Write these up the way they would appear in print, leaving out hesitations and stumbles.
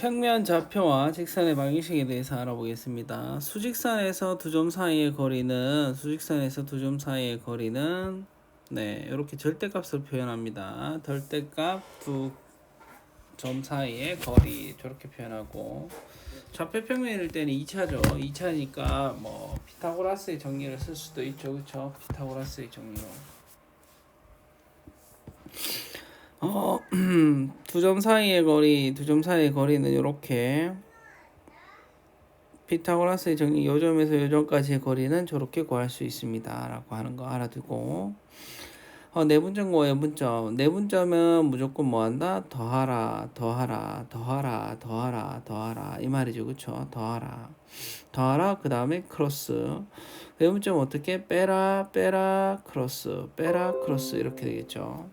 평면 좌표와 직선의 방정식에 대해서 알아보겠습니다. 수직선에서 두 점 사이의 거리는 이렇게 절대값으로 표현합니다. 절대값 두 점 사이의 거리 저렇게 표현하고, 좌표 평면일 때는 2차죠. 2차니까 뭐 피타고라스의 정리를 쓸 수도 있죠. 그렇죠? 피타고라스의 정리로. 두 점 사이의 거리는 이렇게, 피타고라스의 정리 요 점에서 요 점까지의 거리는 저렇게 구할 수 있습니다 라고 하는 거 알아두고, 내분점과 외분점. 내분점은 무조건 뭐한다? 더하라 이 말이죠. 그쵸? 더하라 그 다음에 크로스. 외분점 어떻게? 빼라 크로스 이렇게 되겠죠.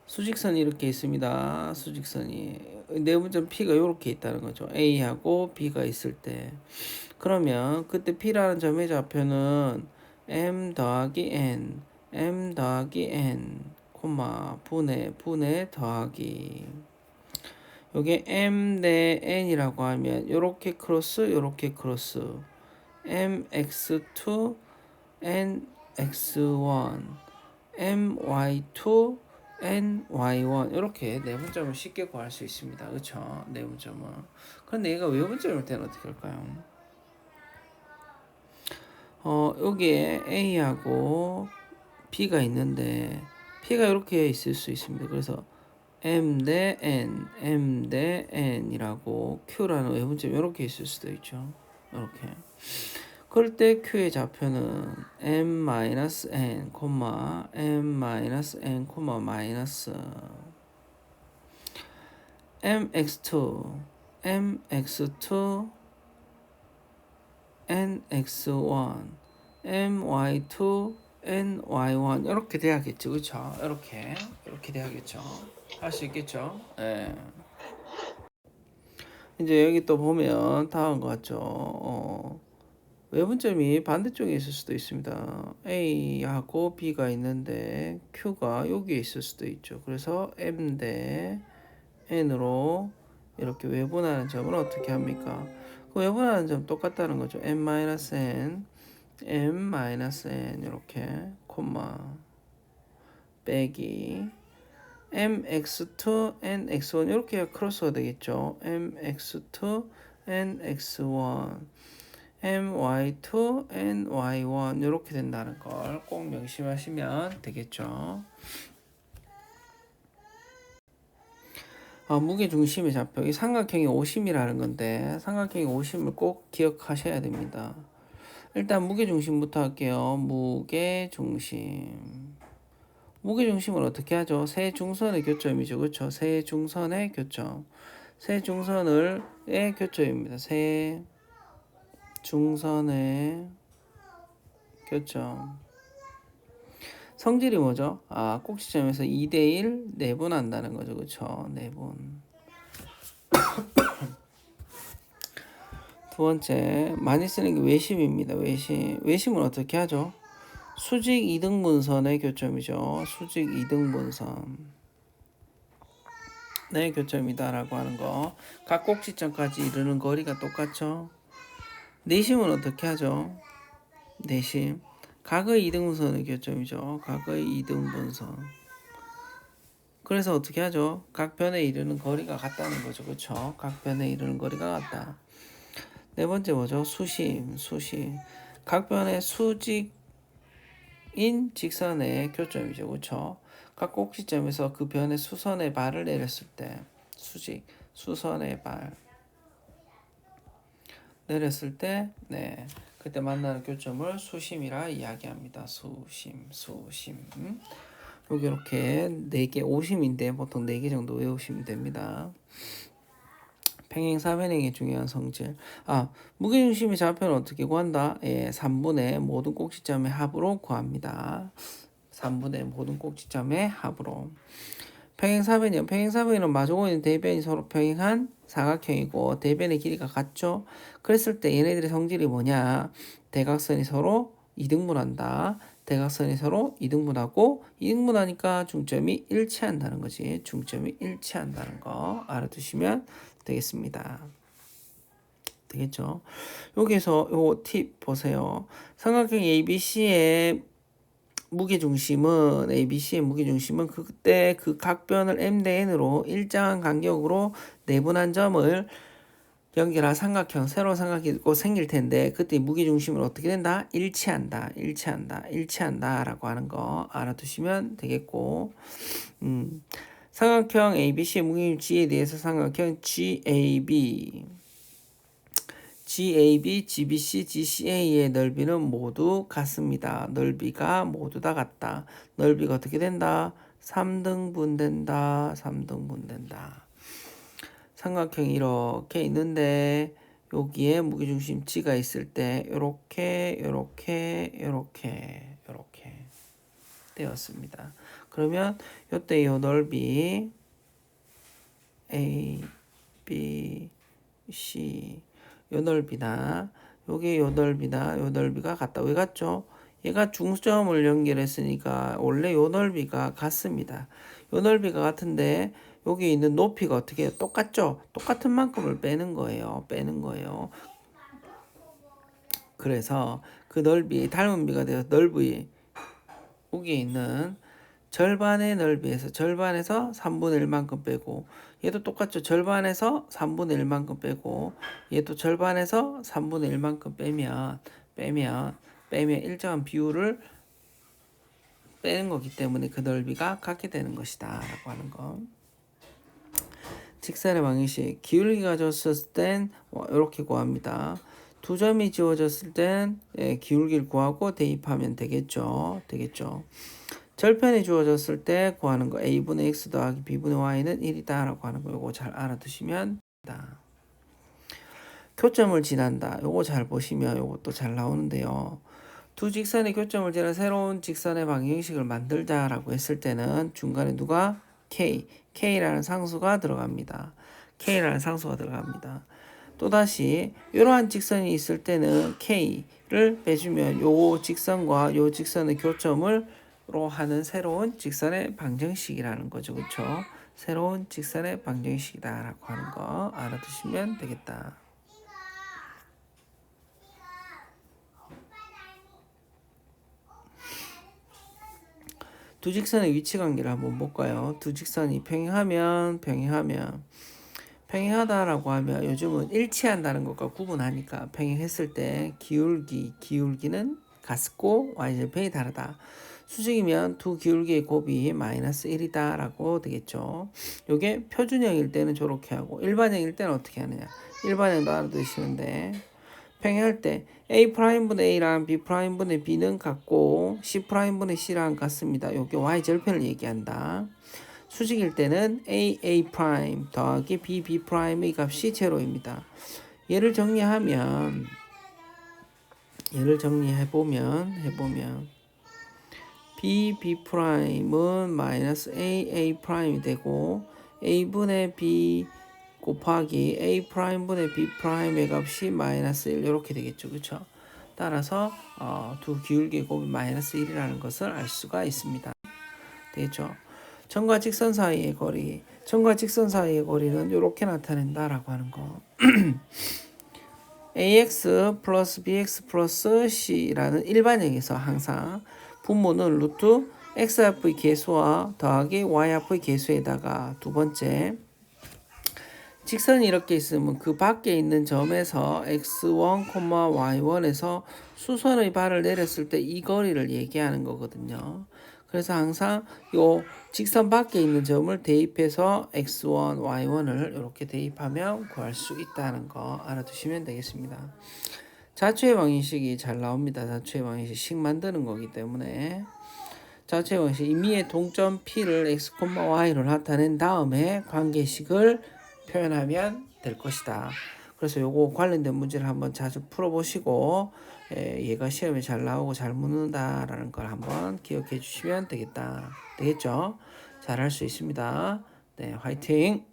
수직선이 이렇게 있습니다. 수직선이 내분점 P가 이렇게 있다는 거죠. A하고 B가 있을 때, 그러면 그때 P라는 점의 좌표는 M 더하기 N, 콤마 분의 더하기, 요게 M 대 N이라고 하면 요렇게 크로스 MX2 NX1 MY2 NY1 이렇게 내분점을 쉽게 구할 수 있습니다. 그렇죠? 내분점은. 그런데 얘가 외분점일 때는 어떻게 할까요? 여기에 A하고 B가 있는데 P가 이렇게 있을 수 있습니다. 그래서 M 대 N이라고 Q라는 외분점이 이렇게 있을 수도 있죠. 이렇게. 그럴 때 Q의 좌표는 M-N, M-N, 마이너스 MX2, NX1, MY2, NY1 이렇게 돼야겠죠. 그렇죠? 이렇게 돼야겠죠. 할 수 있겠죠? 예. 이제 여기 또 보면 다음 것 같죠. 외분점이 반대쪽에 있을 수도 있습니다. A하고 B가 있는데 Q가 여기에 있을 수도 있죠. 그래서 M 대 N으로 이렇게 외분하는 점을 어떻게 합니까? 그 외분하는 점 똑같다는 거죠. M-N, M-N 이렇게 콤마 빼기 MX2, NX1 이렇게 크로스가 되겠죠. MX2, NX1 MY2, NY1 이렇게 된다는 걸 꼭 명심하시면 되겠죠. 무게중심의 좌표, 이 삼각형이 50이라는 건데 삼각형이 50을 꼭 기억하셔야 됩니다. 일단 무게중심부터 할게요. 무게중심을 어떻게 하죠? 세 중선의 교점이죠. 그렇죠? 세 중선의 교점. 세 중선의 교점입니다. 세 중선의 교점. 성질이 뭐죠? 꼭지점에서 2대1 내분한다는 거죠. 그렇죠? 내분. 두 번째, 많이 쓰는 게 외심입니다. 외심은 어떻게 하죠? 수직 2등분선의 교점이죠. 수직 2등분선. 네, 교점이다라고 하는 거. 각 꼭지점까지 이르는 거리가 똑같죠. 내심은 어떻게 하죠? 내심. 각의 2등분선의 교점이죠. 각의 2등분선. 그래서 어떻게 하죠? 각 변에 이르는 거리가 같다는 거죠. 그렇죠? 각 변에 이르는 거리가 같다. 네 번째 뭐죠? 수심. 각 변의 수직인 직선의 교점이죠. 그렇죠? 각 꼭지점에서 그 변의 수선의 발을 내렸을 때, 수선의 발 내렸을 때, 네, 그때 만나는 교점을 수심이라 이야기합니다. 수심. 여기 이렇게 4개, 50인데 보통 4개 정도 외우시면 됩니다. 평행사변행의 중요한 성질. 무게중심의 좌표는 어떻게 구한다? 3분의 모든 꼭지점의 합으로 구합니다. 3분의 모든 꼭지점의 합으로. 평행사변은 마주보고 있는 대변이 서로 평행한 사각형이고 대변의 길이가 같죠. 그랬을 때 얘네들의 성질이 뭐냐? 대각선이 서로 이등분한다. 대각선이 서로 이등분하고 이등분하니까 중점이 일치한다는 거지. 중점이 일치한다는 거 알아두시면 되겠습니다. 되겠죠? 여기서 요 팁 보세요. 삼각형 ABC의 무게중심은 그때 그 각변을 m 대 n으로 일정한 간격으로 내분한 점을 연결한 삼각형, 새로운 삼각형이 곧 생길 텐데 그때 무게중심은 어떻게 된다? 일치한다 라고 하는 거 알아두시면 되겠고, 삼각형 ABC의 무게중심 G에 대해서 삼각형 GAB, GBC, GCA의 넓이는 모두 같습니다. 넓이가 모두 다 같다. 넓이가 어떻게 된다? 3등분 된다. 삼각형이 이렇게 있는데 여기에 무게중심 G가 있을 때 요렇게 되었습니다. 그러면 요때 요 넓이 A, B, C 요 넓이나 요게 요 넓이가 같다. 왜 같죠? 얘가 중점을 연결했으니까 원래 요 넓이가 같습니다. 요 넓이가 같은데 여기 있는 높이가 어떻게 해요? 똑같죠? 똑같은 만큼을 빼는 거예요. 그래서 그 넓이 닮은 비가 되어서 넓이 여기 있는 절반의 넓이에서 절반에서 3분의 1만큼 빼고, 얘도 똑같죠. 절반에서 3분의 1만큼 빼고, 얘도 절반에서 3분의 1만큼 빼면 일정한 비율을 빼는 거기 때문에 그 넓이가 같게 되는 것이다 라고 하는 거. 직선의 방정식, 기울기가 줬을 땐 이렇게 구합니다. 두 점이 지워졌을 땐 기울기를 구하고 대입하면 되겠죠. 절편이 주어졌을 때 구하는 거, a분의 x 더하기 b분의 y는 1이다 라고 하는 거, 요거 잘 알아두시면 됩니다. 교점을 지난다, 요거 잘 보시면 요것도 잘 나오는데요. 두 직선의 교점을 지나 새로운 직선의 방정식을 만들자 라고 했을 때는 중간에 누가? K라는 상수가 들어갑니다. 또다시 이러한 직선이 있을 때는 K를 빼주면 요 직선과 요 직선의 교점을 로 하는 새로운 직선의 방정식이라는 거죠. 그렇죠? 새로운 직선의 방정식이다 라고 하는 거 알아두시면 되겠다. 두 직선의 위치 관계를 한번 볼까요? 두 직선이 평행하다라고 하면 요즘은 일치한다는 것과 구분하니까 평행했을 때 기울기는 같고 y절편이 다르다. 수직이면 두 기울기의 곱이 마이너스 1이다 라고 되겠죠. 요게 표준형일 때는 저렇게 하고 일반형일 때는 어떻게 하느냐. 일반형도 알아두시는데 평행할 때 A'분의 A랑 B'분의 B는 같고 C'분의 C랑 같습니다. 요게 y절편을 얘기한다. 수직일 때는 A 더하기 B'의 값이 제로입니다. 얘를 정리해보면 B'은 마이너스 A'이 되고 A분의 B 곱하기 A'분의 B'의 값이 마이너스 1 이렇게 되겠죠. 그렇죠? 따라서 두 기울기의 곱이 마이너스 1이라는 것을 알 수가 있습니다. 되겠죠? 점과 직선 사이의 거리는 이렇게 나타낸다라고 하는 거. ax 플러스 bx 플러스 c라는 일반형에서 항상 분모는 루트 x합의 계수와 더하기 y합의 계수에다가 두 번째 직선이 이렇게 있으면 그 밖에 있는 점에서 x1, y1에서 수선의 발을 내렸을 때 이 거리를 얘기하는 거거든요. 그래서 항상 요 직선 밖에 있는 점을 대입해서 x1, y1을 이렇게 대입하면 구할 수 있다는 거 알아두시면 되겠습니다. 자초의 방정식이 잘 나옵니다. 자초의 방정식 식 만드는 거기 때문에 자초의 방정식 임의의 동점 P를 x, y로 나타낸 다음에 관계식을 표현하면 될 것이다. 그래서 요거 관련된 문제를 한번 자주 풀어보시고 얘가 시험에 잘 나오고 잘 묻는다라는 걸 한번 기억해 주시면 되겠죠? 잘 할 수 있습니다. 네, 화이팅!